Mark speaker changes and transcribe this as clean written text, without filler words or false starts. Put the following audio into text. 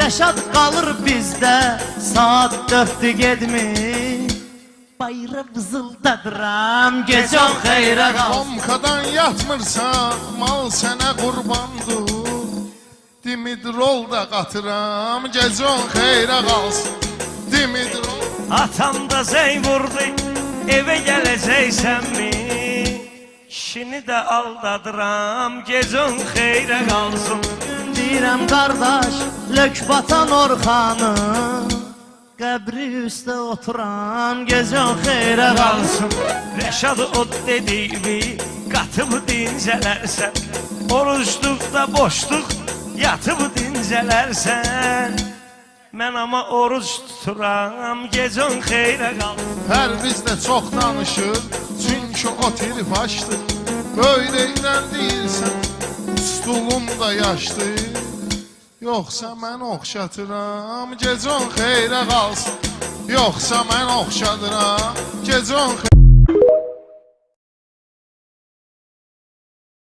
Speaker 1: Rəşad qalır bizdə, saat 4-dür gedmir. Bayra vızıldadıram, gecən xeyrə qalsın.
Speaker 2: Komkadan yatmırsan, mal sənə qurbandır. Dimidrol da qatıram, gecən xeyrə qalsın. Dimidrol.
Speaker 3: Atam da zəng vurdu, evə gələcəksənmi? Kişini də aldadıram, gecən xeyrə qalsın.
Speaker 1: Deyirəm qardaş, lök batan Orxanı, qəbri üstə oturan, gecən xeyrə qalsın.
Speaker 3: Rəşad o dediyimi qatıb dincələrsən, orucluqda boşluq yatıb dincələrsən. Mən ama oruç tuturam, gecən xeyrə qalsın.
Speaker 2: Hər bizdə çox danışır, çünki o telif açdı. Böyləkdən deyirsən, stulum da yaşdır. Yoxsa mən oxşatıram, gecən xeyrə qalsın. Yoxsa mən oxşadıram, gecən xeyrə qalsın.